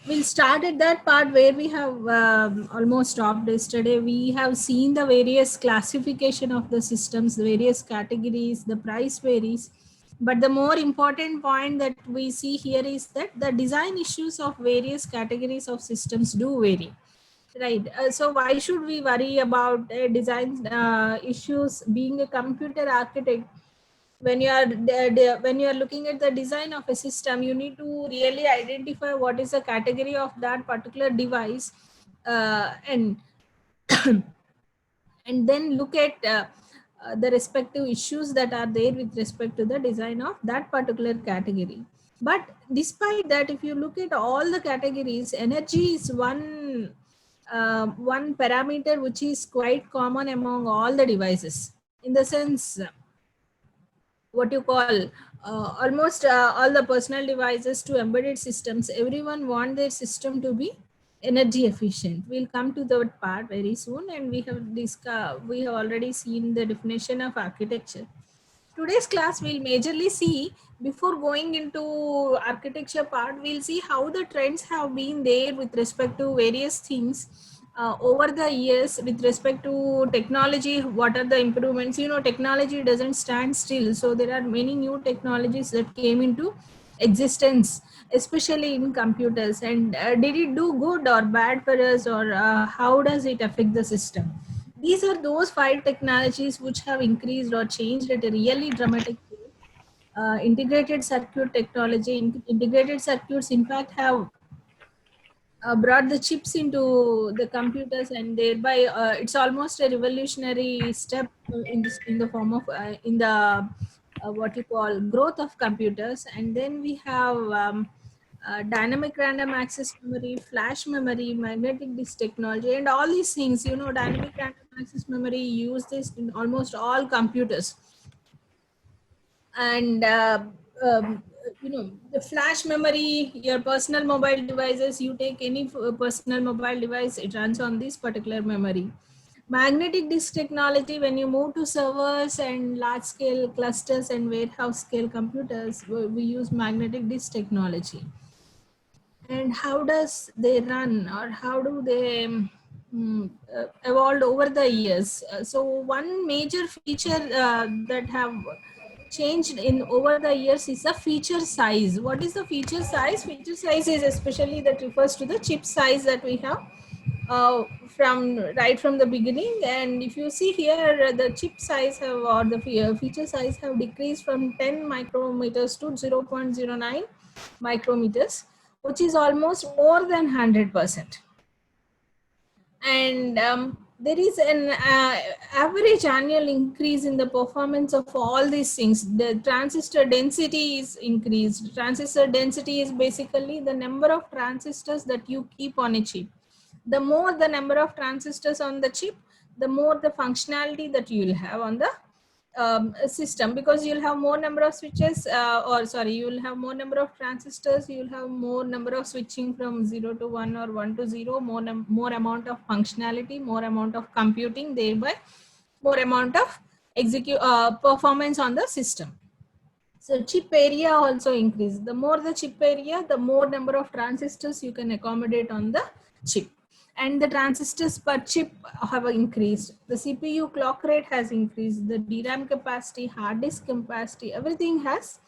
we'll start at that part where we have almost stopped yesterday. We have seen the various classification of the systems, the various categories, the price varies. But the more important point that we see here is that the design issues of various categories of systems do vary. Right. So why should we worry about design issues being a computer architect? When you are when you are looking at the design of a system, you need to really identify what is the category of that particular device, and and then look at the respective issues that are there with respect to the design of that particular category. But despite that, if you look at all the categories, energy is one parameter which is quite common among all the devices, in the sense, what you call, almost all the personal devices to embedded systems, everyone want their system to be energy efficient. We'll come to that part very soon, and we have already seen the definition of architecture. Today's class will majorly see, before going into architecture part, we'll see how the trends have been there with respect to various things over the years with respect to technology. What are the improvements? Technology doesn't stand still, so there are many new technologies that came into existence, especially in computers. And did it do good or bad for us, or how does it affect the system? These are those five technologies which have increased or changed at a really dramatic rate. Integrated circuit technology, integrated circuits, in fact, have brought the chips into the computers, and thereby it's almost a revolutionary step in the form of in the what you call growth of computers. And then we have dynamic random access memory, flash memory, magnetic disk technology, and all these things. Dynamic random access memory, use this in almost all computers. And the flash memory, your personal mobile devices, you take any personal mobile device, it runs on this particular memory. Magnetic disk technology, when you move to servers and large scale clusters and warehouse scale computers, we use magnetic disk technology. And how does they run, or how do they evolved over the years? So one major feature that have changed in over the years is the feature size. What is the feature size? Feature size is especially that refers to the chip size that we have from right from the beginning. And if you see here, the chip size have, or the feature size have decreased from 10 micrometers to 0.09 micrometers, which is almost more than 100%. And there is an average annual increase in the performance of all these things. The transistor density is increased. Transistor density is basically the number of transistors that you keep on a chip. The more the number of transistors on the chip, the more the functionality that you will have on the system, because you'll have more number of switches, or sorry, you'll have more number of transistors, you'll have more number of switching from 0 to 1 or 1 to 0, more amount of functionality, more amount of computing, thereby more amount of performance on the system. So chip area also increase. The more the chip area, the more number of transistors you can accommodate on the chip. And the transistors per chip have increased. The CPU clock rate has increased. The DRAM capacity, hard disk capacity, everything has.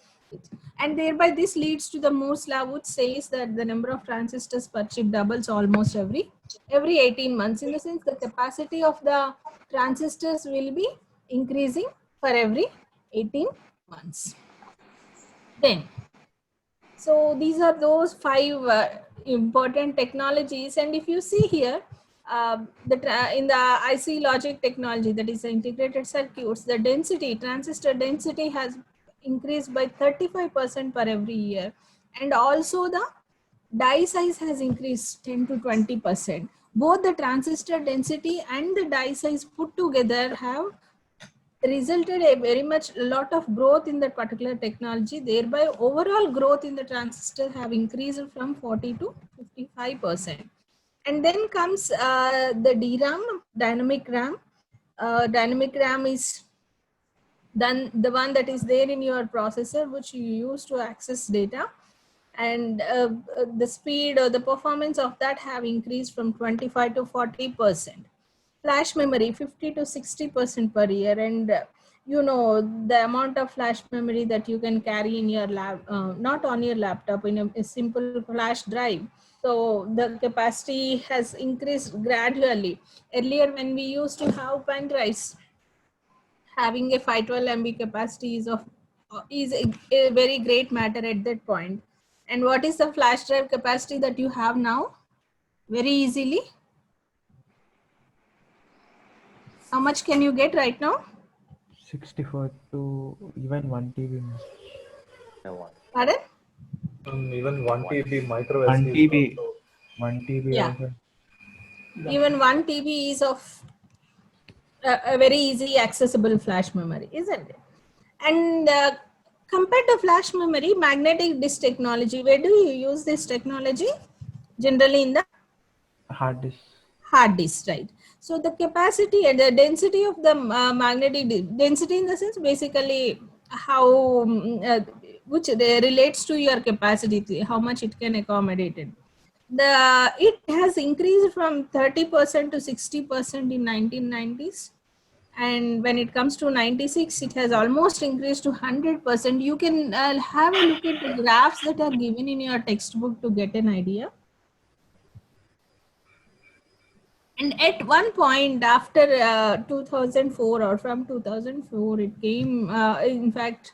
And thereby this leads to the Moore's law, which says that the number of transistors per chip doubles almost every 18 months. In the sense, the capacity of the transistors will be increasing for every 18 months. Then, so these are those five important technologies. And if you see here, in the IC logic technology, that is the integrated circuits, the density, transistor density has increased by 35% per every year. And also the die size has increased 10 to 20%. Both the transistor density and the die size put together have resulted a very much lot of growth in that particular technology. Thereby overall growth in the transistor have increased from 40 to 55%. And then comes the DRAM, dynamic RAM. Dynamic RAM is then the one that is there in your processor, which you use to access data. and the speed or the performance of that have increased from 25 to 40%. Flash memory 50 to 60% per year, and the amount of flash memory that you can carry in your lab, not on your laptop, in a simple flash drive. So the capacity has increased gradually. Earlier, when we used to have pen drives, having a 512 MB capacity is a very great matter at that point. And what is the flash drive capacity that you have now? Very easily. How much can you get right now? 64 to even 1 TB. Pardon? Even 1 TB micro 1 SD is TB. also. 1 TB Yeah. also. Even 1 TB is of a very easily accessible flash memory, isn't it? And compared to flash memory, magnetic disk technology, where do you use this technology? Generally in the Hard disk. hard disk, right? So the capacity and the density of the density in the sense basically how which relates to your capacity, how much it can accommodate it. It has increased from 30% to 60% in 1990s, and when it comes to 96 it has almost increased to 100%. You can have a look at the graphs that are given in your textbook to get an idea. And at one point after 2004 or from 2004 it came, in fact,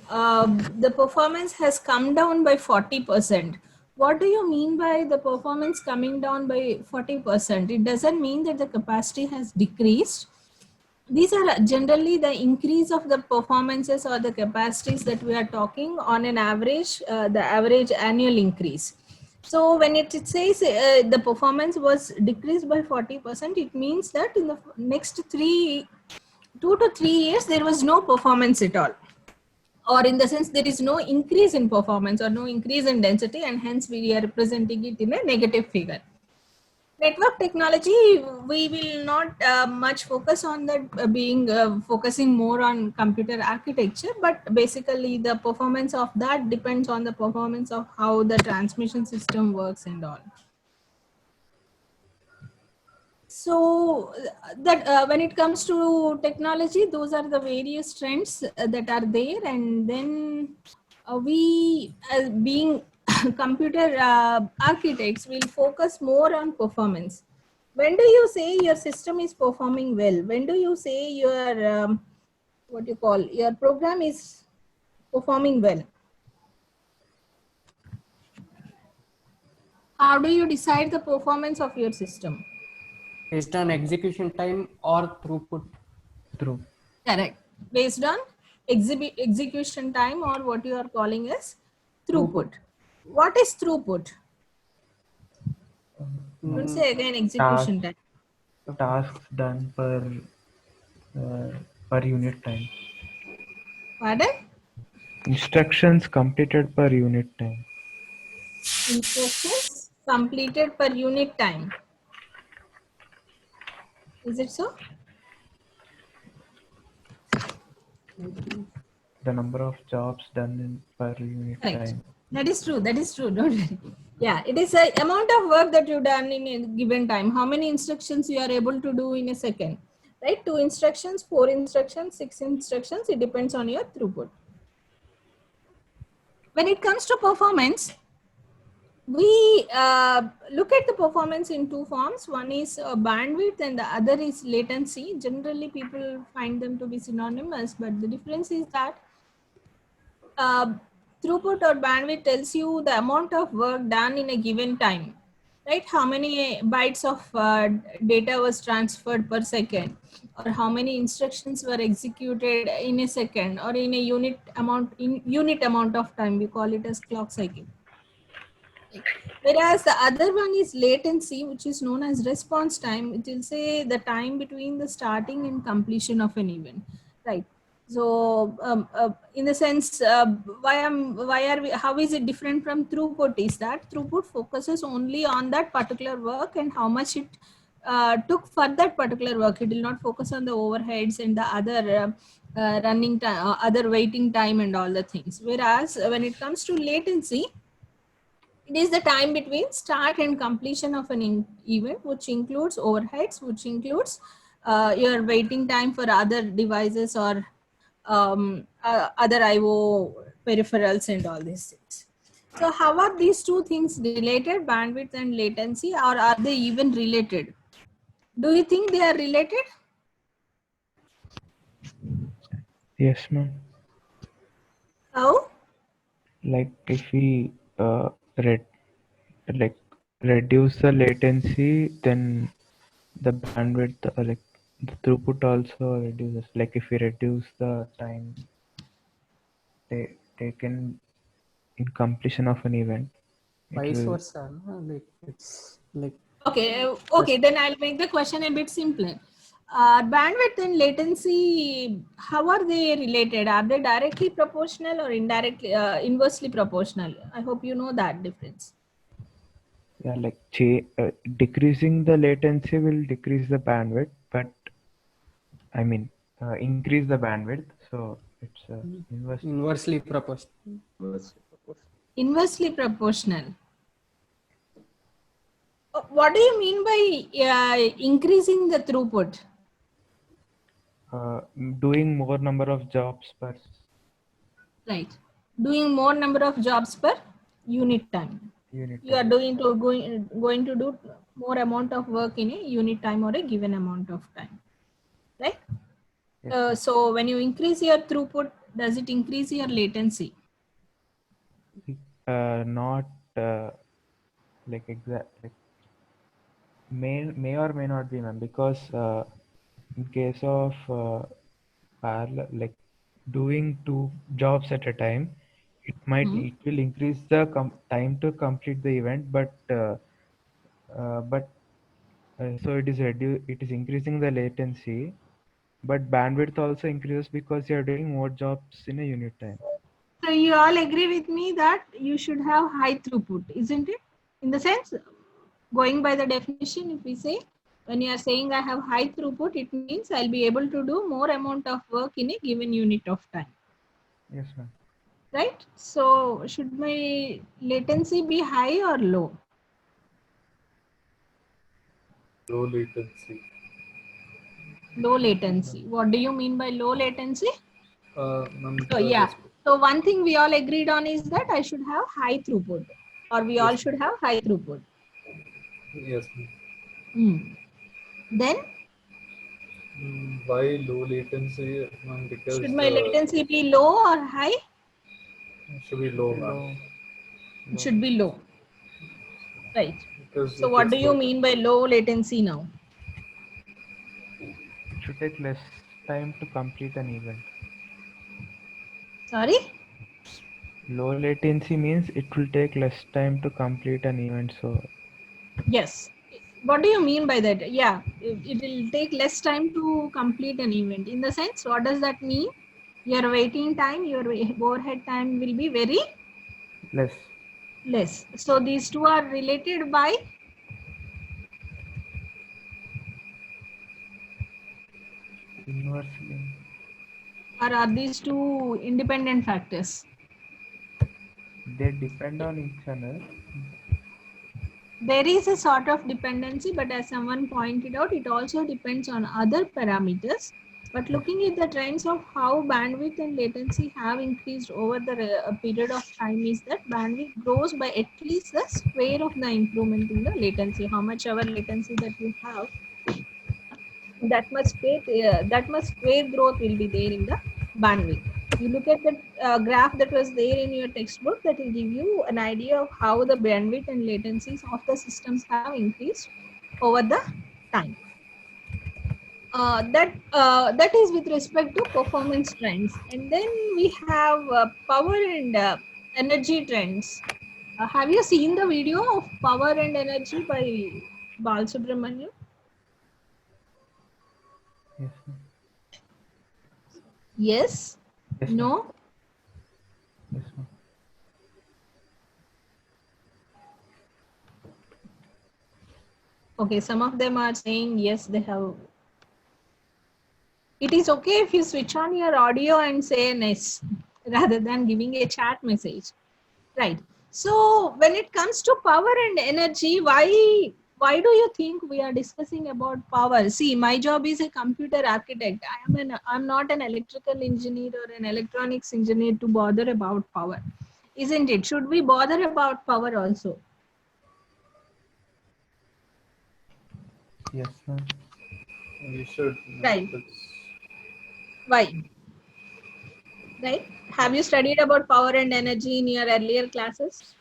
the performance has come down by 40%. What do you mean by the performance coming down by 40%? It doesn't mean that the capacity has decreased. These are generally the increase of the performances or the capacities that we are talking on an average, the average annual increase. So when it says the performance was decreased by 40%, it means that in the next 2 to 3 years, there was no performance at all. Or in the sense, there is no increase in performance or no increase in density, and hence we are representing it in a negative figure. Network technology, we will not much focus on that, being focusing more on computer architecture, but basically the performance of that depends on the performance of how the transmission system works and all. So that when it comes to technology, those are the various trends that are there, and then we being computer architects will focus more on performance. When do you say your system is performing well? When do you say your what you call your program is performing well? How do you decide the performance of your system? Based on execution time or throughput? True. Correct. Based on execution time, or what you are calling as throughput. What is throughput? Don't say again execution time. Tasks done per unit time. Pardon? Instructions completed per unit time. Instructions completed per unit time. Is it so? The number of jobs done in per unit Correct. time. That is true. That is true. Don't worry. Yeah, it is a amount of work that you've done in a given time. How many instructions you are able to do in a second, right? 2 instructions, 4 instructions, 6 instructions. It depends on your throughput. When it comes to performance, we look at the performance in two forms. One is bandwidth and the other is latency. Generally, people find them to be synonymous, but the difference is that throughput or bandwidth tells you the amount of work done in a given time, right? How many bytes of data was transferred per second, or how many instructions were executed in a second, or in a unit amount of time. We call it as clock cycle. Whereas the other one is latency, which is known as response time. It will say the time between the starting and completion of an event, right? So, in the sense, how is it different from throughput? Is that throughput focuses only on that particular work and how much it took for that particular work. It will not focus on the overheads and the other running time, other waiting time, and all the things. Whereas when it comes to latency, It is the time between start and completion of an event, which includes overheads, which includes your waiting time for other devices or other IO peripherals and all these things. So how are these two things related, bandwidth and latency, or are they even related? Do you think they are related? Yes, ma'am. How? Like if we red like reduce the latency, then the bandwidth, like the throughput also reduces. Like if we reduce the time taken in completion of an event, it Vice will. versa, no? Like it's like Okay, just then I'll make the question a bit simpler. Bandwidth and latency, how are they related? Are they directly proportional or indirectly, inversely proportional? I hope you know that difference. Yeah, like decreasing the latency will decrease the bandwidth, but I mean increase the bandwidth. So it's inverse. inversely proportional. Inversely proportional. What do you mean by increasing the throughput? Uh, Doing more number of jobs per Right. Doing more number of jobs per unit time. unit You are time. going to do more amount of work in a unit time or a given amount of time, right? Yes, ma'am. So when you increase your throughput, does it increase your latency? Not like exact, like may or may not be, ma'am, because in case of parallel, like doing two jobs at a time, Hmm. it will increase the time to complete the event, but so it is increasing the latency, but bandwidth also increases because you are doing more jobs in a unit time. So you all agree with me that you should have high throughput, isn't it? In the sense, going by the definition, if we say, when you are saying I have high throughput, it means I'll be able to do more amount of work in a given unit of time, Yes, ma'am. right? So should my latency be high or low? Low latency. Low latency. What do you mean by low latency? So yeah. Just So one thing we all agreed on is that I should have high throughput, or we all yes, should have high throughput. yes. Then Why low latency? should Because my latency be low or high? it should be low, ma'am. Low, It low. should be low, right? Because So if what do it's you low, mean by low latency now? It should take less time to complete an event. Sorry? Low latency means it will take less time to complete an event. So Yes. What do you mean by that? Yeah, it will take less time to complete an event. In the sense, what does that mean? Your waiting time, your overhead time will be very less. less. So these two are related by, Inversely, or are these two independent factors? they depend on each other. There is a sort of dependency, but as someone pointed out, it also depends on other parameters. But Yes. looking at the trends of how bandwidth and latency have increased over the period of time is that bandwidth grows by at least the square of the improvement in the latency. How much our latency that you have, that much square growth will be there in the bandwidth. You look at the graph that was there in your textbook, that will give you an idea of how the bandwidth and latencies of the systems have increased over the time. That is with respect to performance trends, and then we have power and energy trends. Have you seen the video of power and energy by Balsubramanian? Yes, ma'am. Yes. Yes, ma'am. No. Yes, ma'am. Okay, some of them are saying yes, they have. It is okay if you switch on your audio and say an yes rather than giving a chat message. Right. So when it comes to power and energy, why do you think we are discussing about power? See, my job is a computer architect. I'm not an electrical engineer or an electronics engineer to bother about power, isn't it? Should we bother about power also? Yes, ma'am. We should. Right. It's, Why? Right? Have you studied about power and energy in your earlier classes?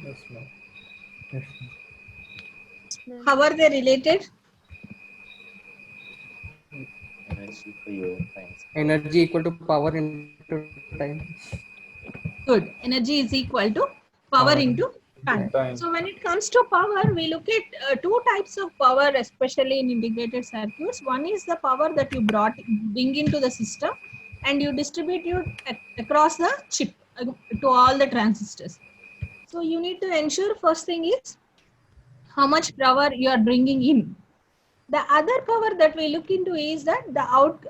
yes, ma'am. Yes, ma'am. How are they related? Energy for your time. Energy equal to power into time. Good. Energy is equal to power Power into time. Time. So when it comes to power, we look at two types of power, especially in integrated circuits. One is the power that you bring into the system and you distribute it across the chip to all the transistors. So you need to ensure first thing is how much power you are bringing in. The other power that we look into is that the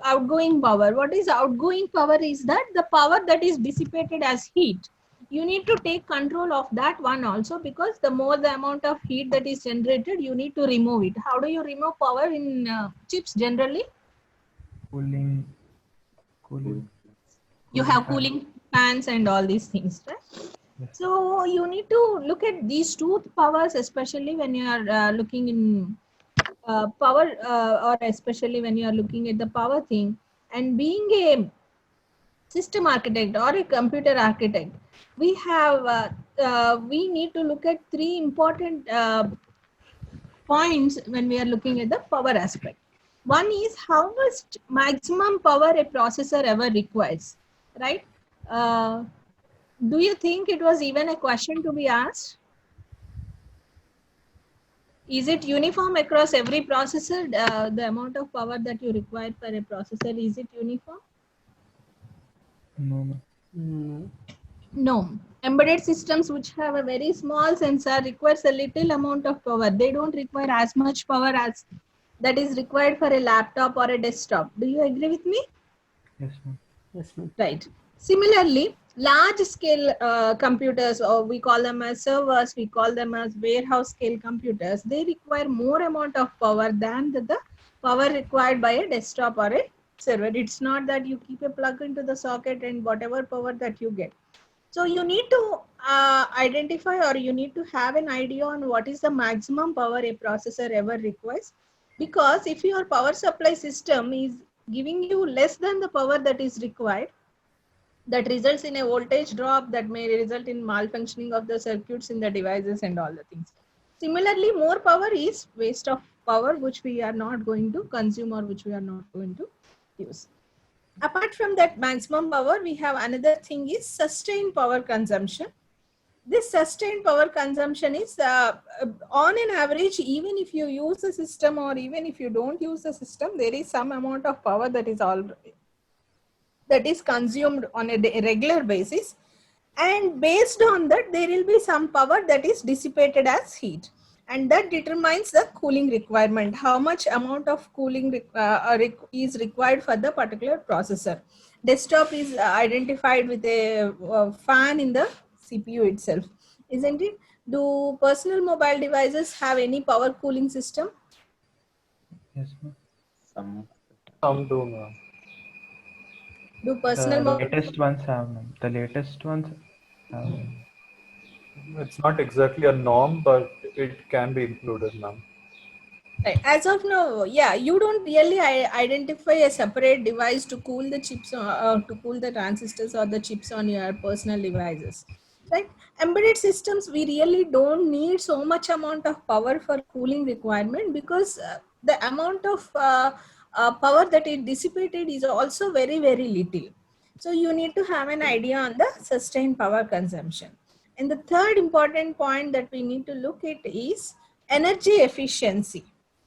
outgoing power. What is outgoing power is that the power that is dissipated as heat. You need to take control of that one also, because the more the amount of heat that is generated, you need to remove it. How do you remove power in chips generally? Cooling. You have cooling fans and all these things, right? Yes. So you need to look at these two powers, especially when you are looking in power, or especially when you are looking at the power thing. And being a system architect or a computer architect, we need to look at three important points when we are looking at the power aspect. One is how much maximum power a processor ever requires, right? uh, do you think it was even a question to be asked? Is it uniform across every processor? The amount of power that you require for a processor, is it uniform? No, no. No. No. Embedded systems which have a very small sensor requires a little amount of power. They don't require as much power as that is required for a laptop or a desktop. Do you agree with me? Yes, ma'am. Yes, ma'am. Right. Similarly, large scale computers, or we call them as servers, we call them as warehouse scale computers, they require more amount of power than the power required by a desktop or a server. It's not that you keep a plug into the socket and whatever power that you get. So you need to identify, or you need to have an idea on what is the maximum power a processor ever requires. Because if your power supply system is giving you less than the power that is required, that results in a voltage drop that may result in malfunctioning of the circuits in the devices and all the things. Similarly, more power is waste of power, which we are not going to consume or which we are not going to use. Apart from that maximum power, we have another thing is sustained power consumption. This sustained power consumption is on an average, even if you use the system or even if you don't use the system, there is some amount of power that is consumed on a regular basis, and based on that there will be some power that is dissipated as heat, and that determines the cooling requirement, how much amount of cooling is required for the particular processor. Desktop is identified with a fan in the CPU itself, isn't it? Do personal mobile devices have any power cooling system? Yes, ma'am. Some do, ma'am. Do personal The mobile latest ones have, ma'am. The latest ones have. It's not exactly a norm, but it can be included, ma'am. Right. As of now, yeah, you don't really identify a separate device to cool the chips, to cool the transistors or the chips on your personal devices. Right. Embedded systems, we really don't need so much amount of power for cooling requirement, because the amount of power that is dissipated is also very, very little. So you need to have an idea on the sustained power consumption. And the third important point that we need to look at is energy efficiency.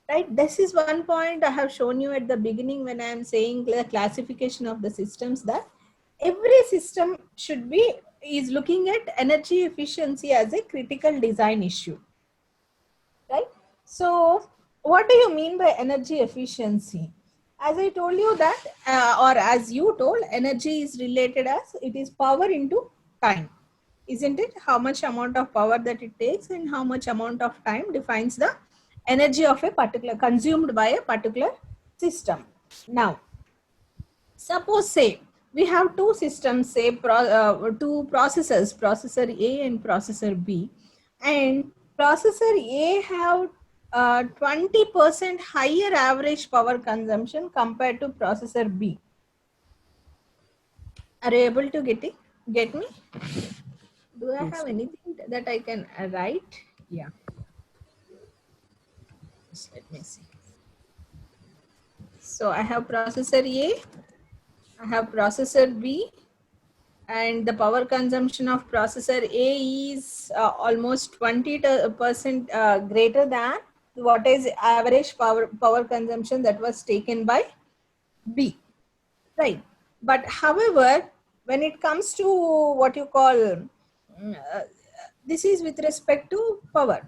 Right, this is one point I have shown you at the beginning when I am saying the classification of the systems, that every system is looking at energy efficiency as a critical design issue, right? So what do you mean by energy efficiency? As I told you that, or as you told, energy is related as it is power into time. isn't it? How much amount of power that it takes and how much amount of time defines the energy of a particular consumed by a particular system. Now, suppose say we have two systems, say two processors, processor A and processor B, and processor A have 20% higher average power consumption compared to processor B. Are you able to get me? Do I Yes. have anything that I can write? Yeah. Just let me see. So I have processor A, I have processor B, and the power consumption of processor A is almost 20% greater than what is average power consumption that was taken by B, right? But however, when it comes to what you call this is with respect to power,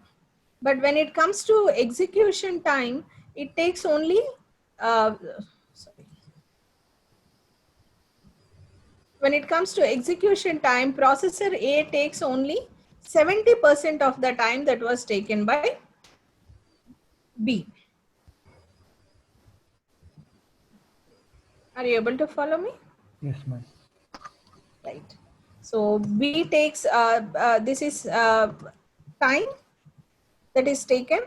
but when it comes to execution time, it takes only sorry. When it comes to execution time, processor A takes only 70% of the time that was taken by B. Are you able to follow me? Yes, ma'am. Right. So B takes, this is time that is taken,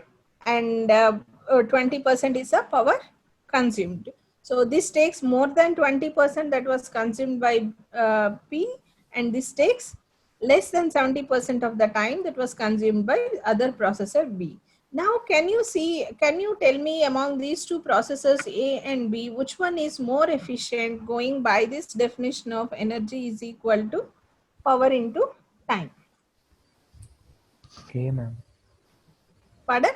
and 20% is the power consumed. So this takes more than 20% that was consumed by P, and this takes less than 70% of the time that was consumed by other processor B. Now, can you tell me among these two processors A and B, which one is more efficient going by this definition of energy is equal to power into time? Okay, ma'am. Pardon?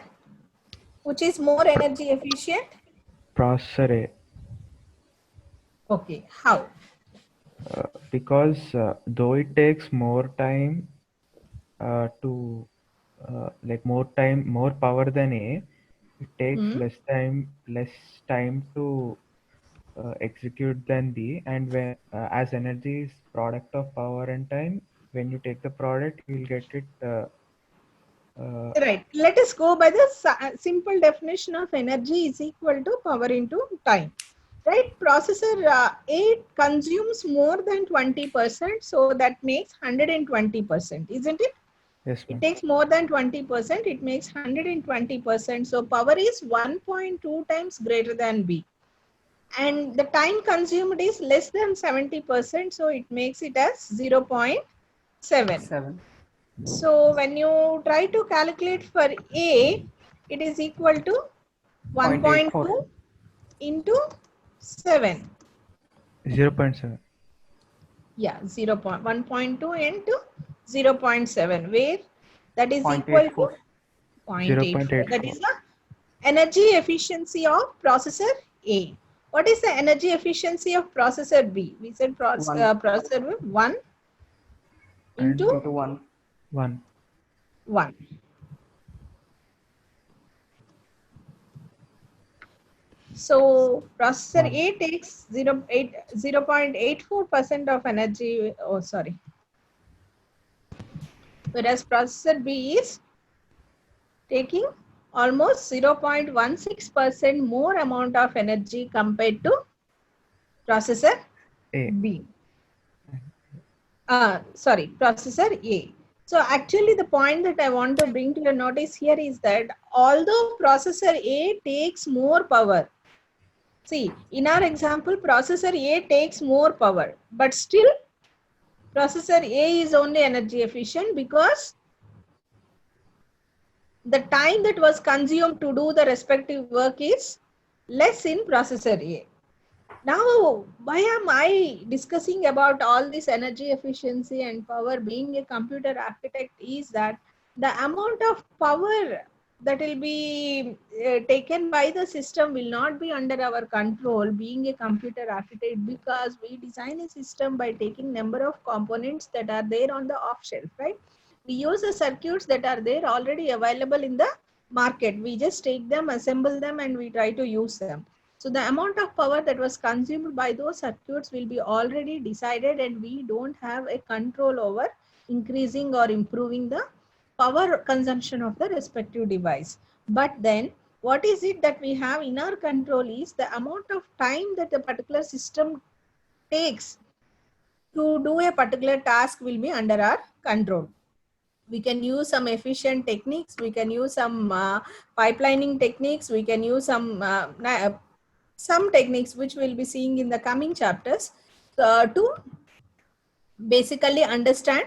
Which is more energy efficient? Processor A. Okay, how? Because though it takes more time to more power than A, it takes Hmm. less time to execute than B. And when as energy is product of power and time, when you take the product, you will get it. Right. Let us go by the simple definition of energy is equal to power into time. Right. Processor A consumes more than 20%, so that makes 120%, isn't it? Yes, It ma'am. takes more than 20%, it makes 120%. So power is 1.2 times greater than B. And the time consumed is less than 70%, so it makes it as 0.7. 7. So when you try to calculate for A, it is equal to 0.84. 1.2 into 7. 0.7. Yeah, 1.2 into 0.7, where that is equal to 0.84. That 0.84. is the energy efficiency of processor A. What is the energy efficiency of processor B? We said processor B 1 And into Into 1. 1. 1. So processor 1. A takes 0.84% of energy. Oh, sorry. Whereas processor B is taking almost 0.16% more amount of energy compared to processor A. B. Sorry, processor A. So actually the point that I want to bring to your notice here is that although processor A takes more power, see, in our example, processor A takes more power, but still processor A is only energy efficient because the time that was consumed to do the respective work is less in processor A. Now, why am I discussing about all this energy efficiency and power? Being a computer architect is that the amount of power that will be taken by the system will not be under our control being a computer architect, because we design a system by taking number of components that are there on the off shelf, right? We use the circuits that are there already available in the market. We just take them, assemble them, and we try to use them. So the amount of power that was consumed by those circuits will be already decided, and we don't have a control over increasing or improving the power consumption of the respective device. But then what is it that we have in our control is the amount of time that a particular system takes to do a particular task will be under our control. We can use some efficient techniques, we can use some pipelining techniques, we can use some techniques which we'll be seeing in the coming chapters to basically understand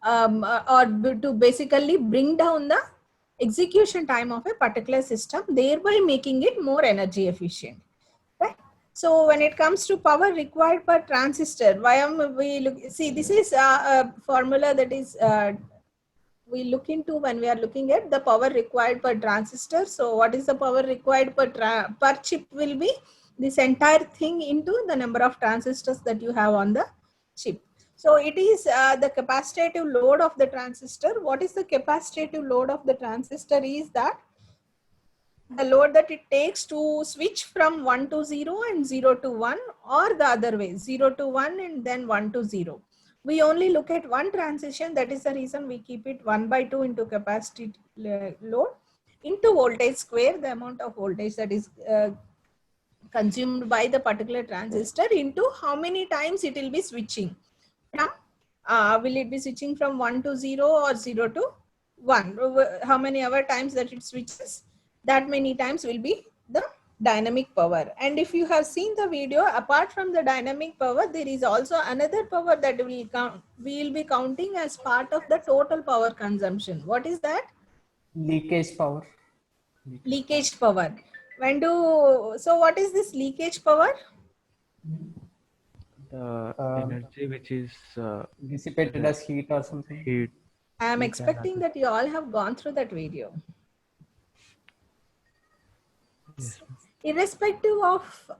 to basically bring down the execution time of a particular system, thereby making it more energy efficient. Right? So when it comes to power required per transistor, why am we look? See, this is a formula that is we look into when we are looking at the power required per transistor. So what is the power required per chip will be this entire thing into the number of transistors that you have on the chip. So it is the capacitive load of the transistor. What is the capacitive load of the transistor is that the load that it takes to switch from 1 to 0 and 0 to 1, or the other way, 0 to 1 and then 1 to 0. We only look at one transition. That is the reason we keep it 1 by 2 into capacity load into voltage square, the amount of voltage that is consumed by the particular transistor, into how many times it will be switching from will it be switching from 1 to 0 or 0 to 1. How many ever times that it switches, that many times will be the dynamic power. And if you have seen the video, apart from the dynamic power, there is also another power that we will be counting as part of the total power consumption. What is that? Leakage power. Leakage power. So what is this leakage power? The energy which is Dissipated as heat or something. heat. I am Heat expecting that you all have gone through that video. Yes. Irrespective of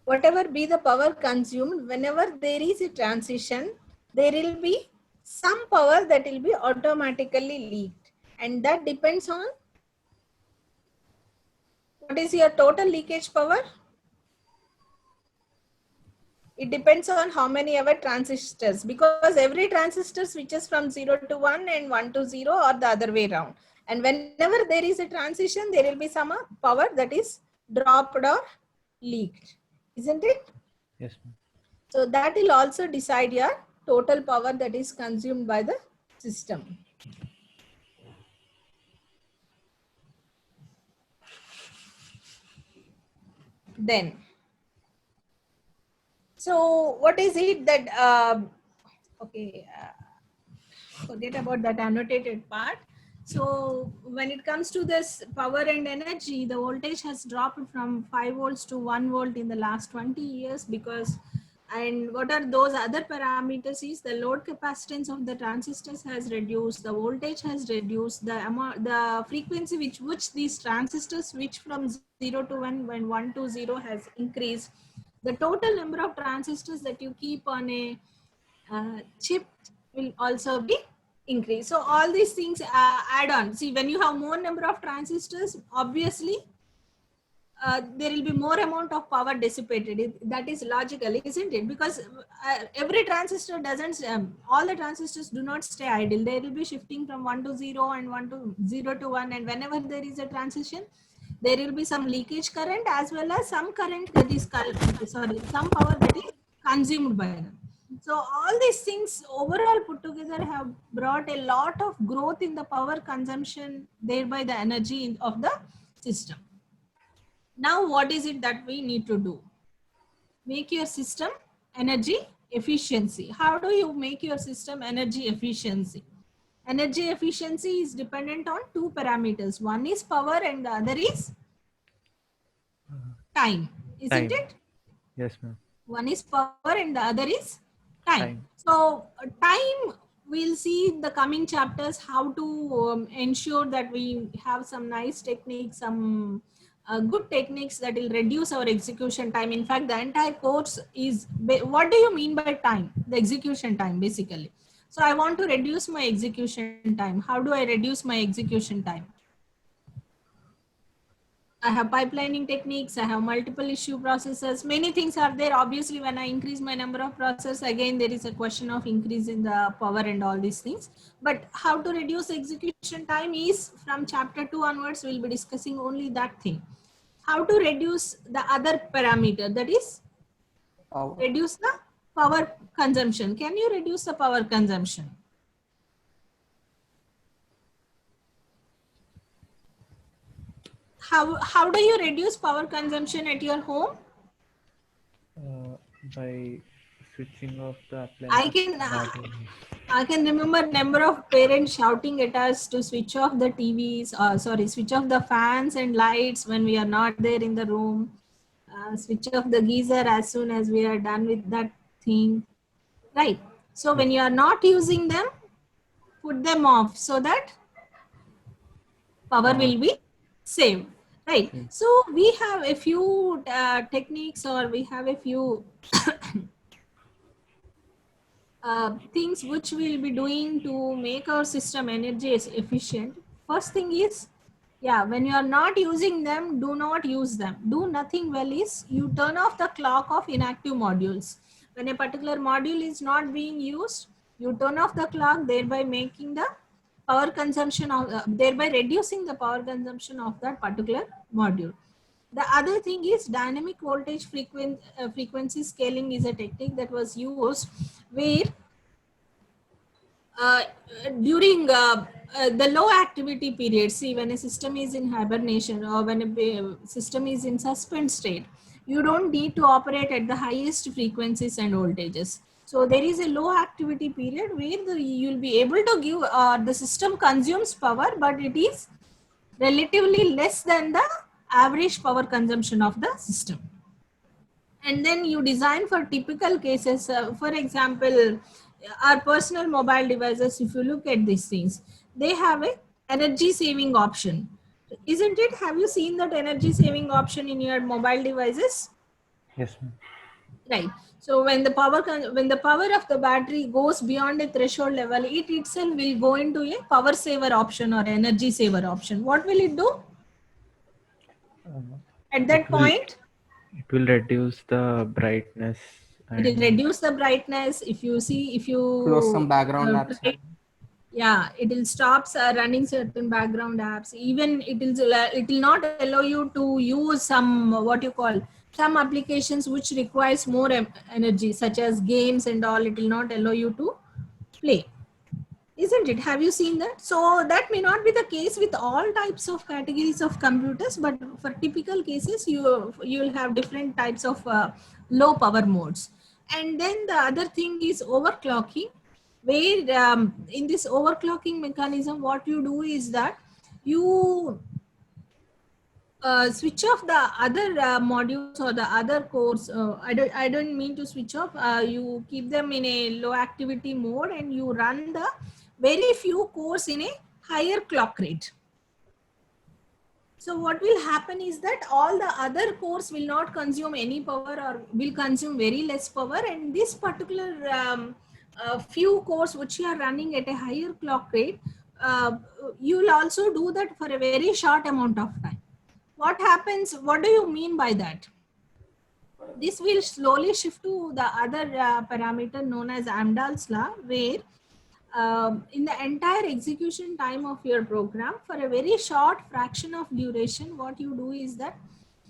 whatever be the power consumed, whenever there is a transition, there will be some power that will be automatically leaked, and that depends on what is your total leakage power. It depends on how many ever transistors, because every transistor switches from 0 to 1 and 1 to 0 or the other way around. And whenever there is a transition, there will be some power that is dropped or leaked, isn't it? Yes, ma'am. So that will also decide your total power that is consumed by the system. Then, so what is it that, forget about that annotated part. So when it comes to this power and energy, the voltage has dropped from 5 volts to 1 volt in the last 20 years because, and what are those other parameters is the load capacitance of the transistors has reduced, the voltage has reduced, the amount, the frequency which these transistors switch from 0 to 1 when 1 to 0 has increased. The total number of transistors that you keep on a chip will also be increased. So all these things add on. See, when you have more number of transistors, obviously there will be more amount of power dissipated. That is logical, isn't it? Because every transistor doesn't, all the transistors do not stay idle. They will be shifting from 1 to 0 and 1 to 0 to 1. And whenever there is a transition, there will be some leakage current as well as some current that is, some power that is consumed by them. So all these things overall put together have brought a lot of growth in the power consumption, thereby the energy of the system. Now, what is it that we need to do? Make your system energy efficiency. How do you make your system energy efficiency? Energy efficiency is dependent on two parameters. One is power and the other is time. Isn't it? Yes, ma'am. One is power and the other is time. So time, we'll see in the coming chapters how to ensure that we have some nice techniques, some good techniques that will reduce our execution time. In fact, the entire course is, what do you mean by time? The execution time, basically. So I want to reduce my execution time. How do I reduce my execution time? I have pipelining techniques, I have multiple issue processors, many things are there. Obviously, when I increase my number of processors, again, there is a question of increase in the power and all these things. But how to reduce execution time is from chapter 2 onwards, we'll be discussing only that thing. How to reduce the other parameter, that is Power. reduce the power consumption. Can you reduce the power consumption? How do you reduce power consumption at your home? By switching off the I appliance can battery. I can remember number of parents shouting at us to switch off the TVs, switch off the fans and lights when we are not there in the room. Switch off the geyser as soon as we are done with that thing. Right. So when you are not using them, put them off so that power will be saved. Right. So we have a few techniques, or we have a few things which we'll be doing to make our system energy efficient. First thing is, yeah, when you are not using them, do not use them. Do nothing well is you turn off the clock of inactive modules. When a particular module is not being used, you turn off the clock, thereby making the power consumption of, thereby reducing the power consumption of that particular module. The other thing is dynamic voltage frequency scaling is a technique that was used where uh, during the low activity period, see when a system is in hibernation or when a system is in suspend state, you don't need to operate at the highest frequencies and voltages. So there is a low activity period where you'll be able to give, the system consumes power, but it is relatively less than the average power consumption of the system. And then you design for typical cases. For example, our personal mobile devices, if you look at these things, they have a energy saving option, isn't it? Have you seen that energy saving option in your mobile devices? Yes, ma'am. Right. So when the power of the battery goes beyond a threshold level, it itself will go into a power saver option or energy saver option. What will it do at that point? It will reduce the brightness It will and reduce the brightness. If you see, if Close some you background apps. yeah, it will stop running certain background apps. Even it will not allow you to use some what you call some applications which requires more energy, such as games and all. It will not allow you to play, isn't it? Have you seen that? So that may not be the case with all types of categories of computers, but for typical cases, you will have different types of low power modes. And then the other thing is overclocking, where in this overclocking mechanism, what you do is that you switch off the other modules or the other cores. I don't mean to switch off. You keep them in a low activity mode and you run the very few cores in a higher clock rate. So what will happen is that all the other cores will not consume any power or will consume very less power, and this particular few cores which you are running at a higher clock rate, you will also do that for a very short amount of time. What happens? What do you mean by that? This will slowly shift to the other parameter known as Amdahl's law, where in the entire execution time of your program, for a very short fraction of duration, what you do is that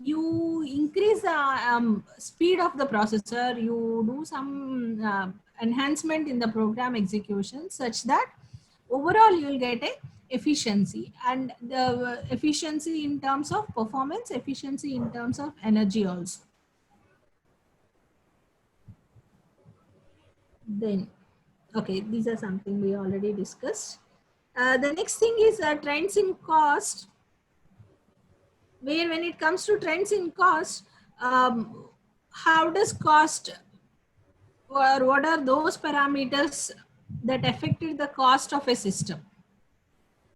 you increase the speed of the processor, you do some enhancement in the program execution such that overall you will get a efficiency, and the efficiency in terms of performance, efficiency in terms of energy also. Then, okay, these are something we already discussed. The next thing is trends in cost, where when it comes to trends in cost, how does cost, or what are those parameters that affected the cost of a system?